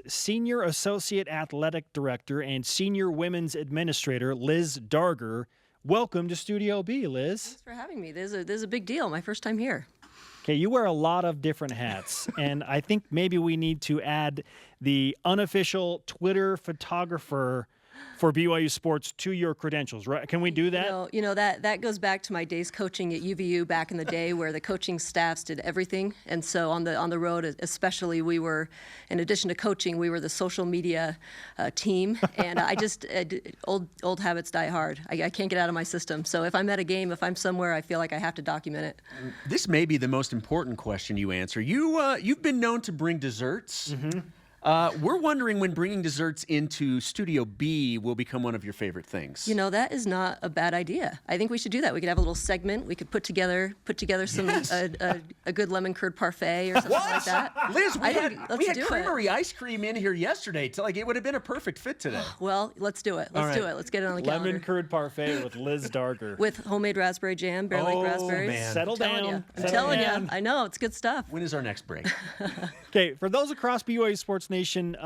Senior Associate Athletic Director and Senior Women's Administrator, Liz Darger. Welcome to Studio B, Liz. Thanks for having me. This is a big deal. My first time here. Okay, you wear a lot of different hats, and I think maybe we need to add the unofficial Twitter photographer for BYU sports to your credentials, right? Can we do that? That goes back to my days coaching at UVU back in the day, where the coaching staffs did everything. And so on the road, especially, we were, in addition to coaching, we were the social media team. And old habits die hard. I can't get out of my system. So if I'm at a game, if I'm somewhere, I feel like I have to document it. This may be the most important question you answer. You've been known to bring desserts. Mm-hmm. We're wondering when bringing desserts into Studio B will become one of your favorite things. That is not a bad idea. I think we should do that. We could have a little segment. We could put together some a good lemon curd parfait or something like that. Liz, we had do creamery ice cream in here yesterday. It would have been a perfect fit today. Well, let's do it. Let's do it. Let's get it on the calendar. Lemon curd parfait with Liz Darger. With homemade raspberry jam, bare lake raspberries. Man. Settle down. I'm telling you. I know, it's good stuff. When is our next break? Okay, for those across BYU Sports Nation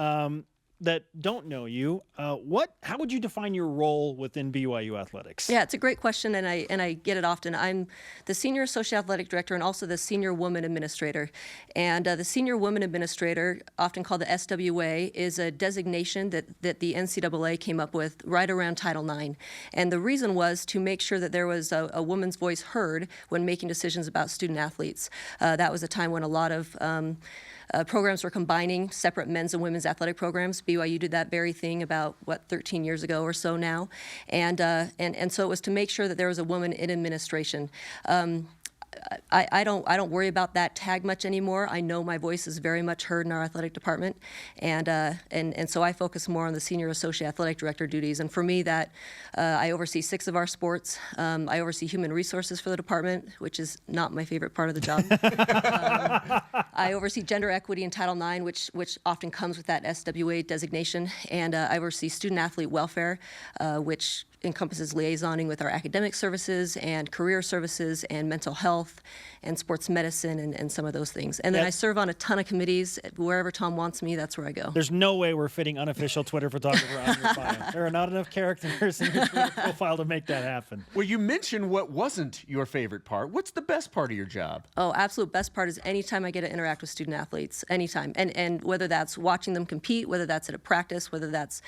that don't know you, how would you define your role within BYU athletics? Yeah, it's a great question, and I get it often. I'm the Senior Associate Athletic Director and also the Senior Woman Administrator. And the Senior Woman Administrator, often called the SWA, is a designation that the NCAA came up with right around Title IX. And the reason was to make sure that there was a woman's voice heard when making decisions about student athletes. That was a time when a lot of programs were combining separate men's and women's athletic programs. BYU did that very thing about 13 years ago or so now, and so it was to make sure that there was a woman in administration. I don't worry about that tag much anymore. I know my voice is very much heard in our athletic department, and so I focus more on the Senior Associate Athletic Director duties. And for me, that I oversee 6 of our sports. I oversee human resources for the department, which is not my favorite part of the job. I oversee gender equity in Title IX, which often comes with that SWA designation, and I oversee student athlete welfare, which encompasses liaisoning with our academic services and career services and mental health and sports medicine and some of those things. And then I serve on a ton of committees. Wherever Tom wants me, that's where I go. There's no way we're fitting unofficial Twitter photographer on your bio. There are not enough characters in your Twitter profile to make that happen. Well, you mentioned what wasn't your favorite part. What's the best part of your job? Oh, absolute best part is anytime I get to interact with student athletes, anytime. And whether that's watching them compete, whether that's at a practice, whether that's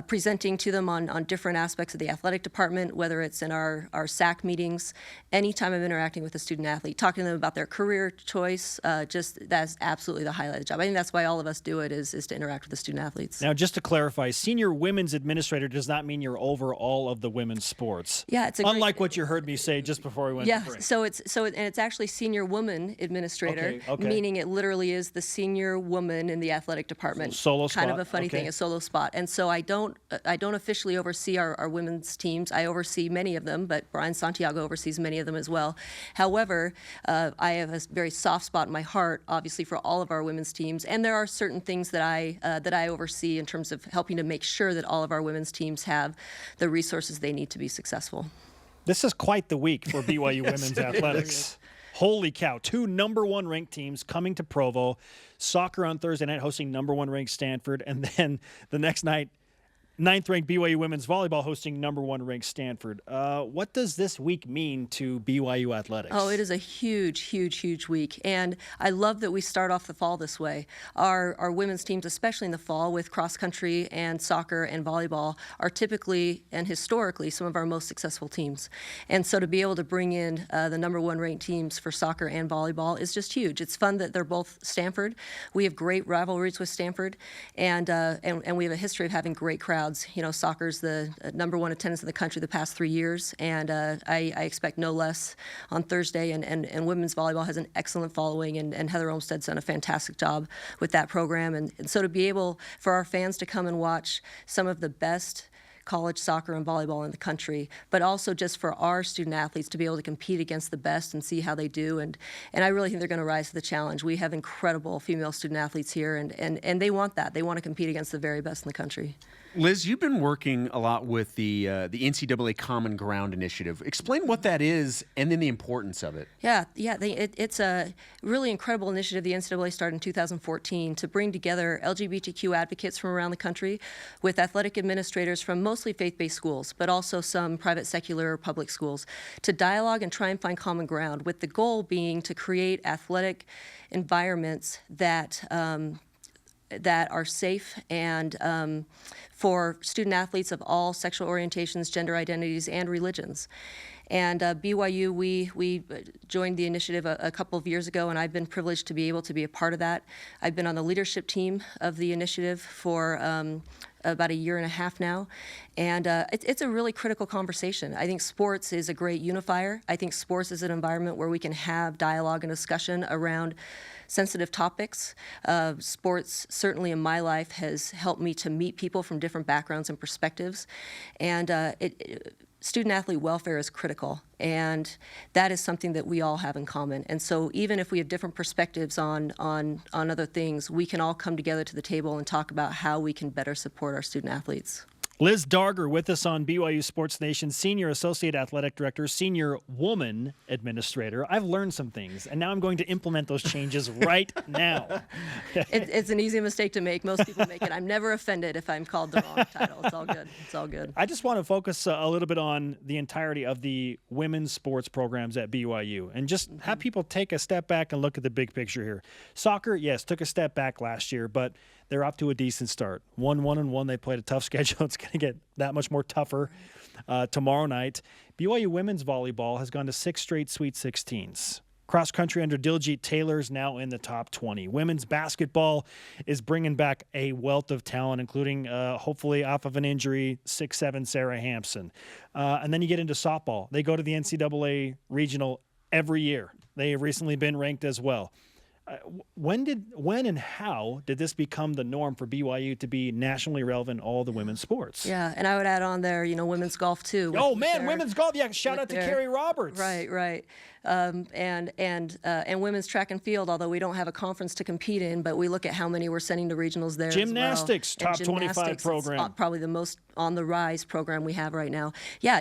presenting to them on different aspects of the athletic department, whether it's in our SAC meetings, anytime I'm interacting with a student athlete, talking to them about their career choice, that's absolutely the highlight of the job. I think that's why all of us do it, is to interact with the student athletes. Now, just to clarify, Senior Women's Administrator does not mean you're over all of the women's sports. Yeah, it's unlike what you heard me say just before we went to break. It's actually Senior Woman Administrator, okay. Meaning it literally is the senior woman in the athletic department. So solo kind spot. of a funny thing, a solo spot. And so I don't officially oversee our women's teams. I oversee many of them, but Brian Santiago oversees many of them as well. However, I have a very soft spot in my heart, obviously, for all of our women's teams, and there are certain things that I oversee in terms of helping to make sure that all of our women's teams have the resources they need to be successful. This is quite the week for BYU Yes, women's athletics. Holy cow, 2 number-1 ranked teams coming to Provo. Soccer on Thursday night hosting number-1 ranked Stanford, and then the next night, 9th-ranked BYU women's volleyball hosting number-1 ranked Stanford. What does this week mean to BYU athletics? Oh, it is a huge, huge, huge week. And I love that we start off the fall this way. Our women's teams, especially in the fall with cross-country and soccer and volleyball, are typically and historically some of our most successful teams. And so to be able to bring in the number-1 ranked teams for soccer and volleyball is just huge. It's fun that they're both Stanford. We have great rivalries with Stanford, and we have a history of having great crowds. Soccer's the #1 attendance in the country the past 3 years, and I expect no less on Thursday. And women's volleyball has an excellent following, and Heather Olmstead's done a fantastic job with that program. And so to be able for our fans to come and watch some of the best college soccer and volleyball in the country, but also just for our student athletes to be able to compete against the best and see how they do. And I really think they're going to rise to the challenge. We have incredible female student athletes here, and they want that. They want to compete against the very best in the country. Liz, you've been working a lot with the NCAA Common Ground Initiative. Explain what that is and then the importance of it. It's a really incredible initiative the NCAA started in 2014 to bring together LGBTQ advocates from around the country with athletic administrators from mostly faith-based schools, but also some private secular or public schools, to dialogue and try and find common ground, with the goal being to create athletic environments that are safe and for student athletes of all sexual orientations, gender identities, and religions. And BYU, we joined the initiative a couple of years ago, and I've been privileged to be able to be a part of that. I've been on the leadership team of the initiative for about a year and a half now, and it's a really critical conversation. I think sports is a great unifier. I think sports is an environment where we can have dialogue and discussion around sensitive topics. Sports, certainly in my life, has helped me to meet people from different backgrounds and perspectives, and student-athlete welfare is critical, and that is something that we all have in common. And so even if we have different perspectives on other things, we can all come together to the table and talk about how we can better support our student-athletes. Liz Darger with us on BYU Sports Nation, Senior Associate Athletic Director, Senior Woman Administrator. I've learned some things, and now I'm going to implement those changes right now. It's an easy mistake to make. Most people make it. I'm never offended if I'm called the wrong title. It's all good. It's all good. I just want to focus a little bit on the entirety of the women's sports programs at BYU and just have people take a step back and look at the big picture here. Soccer, yes, took a step back last year, but they're up to a decent start. 1-1-1. They played a tough schedule. It's going to get that much more tougher tomorrow night. BYU women's volleyball has gone to 6 straight Sweet 16s. Cross country under Diljit Taylor is now in the top 20. Women's basketball is bringing back a wealth of talent, including hopefully off of an injury, 6'7" Sarah Hampson. And then you get into softball. They go to the NCAA regional every year. They have recently been ranked as well. When and how did this become the norm for BYU to be nationally relevant in all the women's sports? Yeah, and I would add on there, women's golf too. Oh man, women's golf! Yeah, shout out to Carrie Roberts. Right. And women's track and field. Although we don't have a conference to compete in, but we look at how many we're sending to regionals there. Gymnastics, as well. top 25 program. Probably the most on the rise program we have right now. Yeah,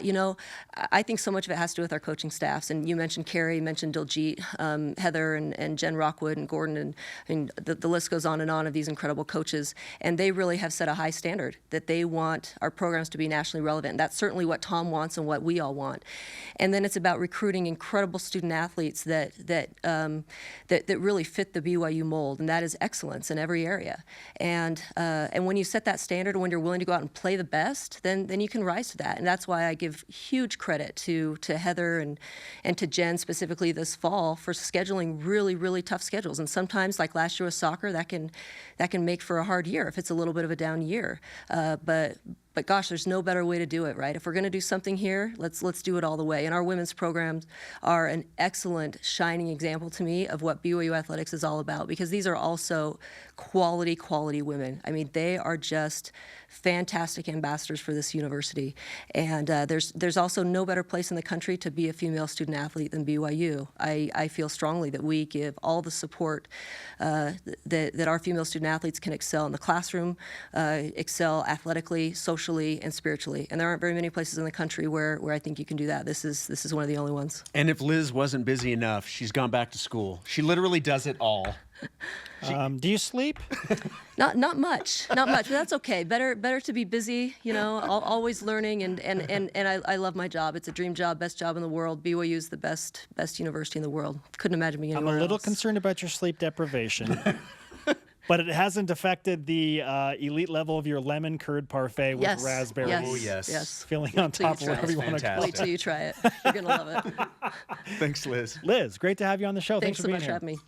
I think so much of it has to do with our coaching staffs. And you mentioned Carrie, you mentioned Diljit, Heather, and Jen Rockwood and Gordon, and the list goes on of these incredible coaches. And they really have set a high standard that they want our programs to be nationally relevant. That's certainly what Tom wants and what we all want. And then it's about recruiting incredible student athletes that really fit the BYU mold, and that is excellence in every area. And when you set that standard, when you're willing to go out and play the best, then you can rise to that. And that's why I give huge credit to Heather and to Jen specifically this fall for scheduling really, really tough schedules. And sometimes, like last year with soccer, that can make for a hard year if it's a little bit of a down year. But gosh, there's no better way to do it, right? If we're going to do something here, let's do it all the way. And our women's programs are an excellent, shining example to me of what BYU athletics is all about, because these are also quality women. I mean, they are just fantastic ambassadors for this university. And there's also no better place in the country to be a female student athlete than BYU. I feel strongly that we give all the support that our female student athletes can excel in the classroom, excel athletically, socially, and spiritually. And there aren't very many places in the country where I think you can do that. This is one of the only ones. And if Liz wasn't busy enough, she's gone back to school. She literally does it all. Do you sleep? Not much, but that's okay. Better to be busy, always learning, and I love my job. It's a dream job, best job in the world. BYU is the best university in the world. Couldn't imagine being anywhere I'm a little else. concerned about your sleep deprivation. But it hasn't affected the elite level of your lemon curd parfait with raspberries. Yes. Oh, yes. Filling on top of whatever you want to call it. Wait till you try it. You're going to love it. Thanks, Liz. Liz, great to have you on the show. Thanks for so being much here. for having me.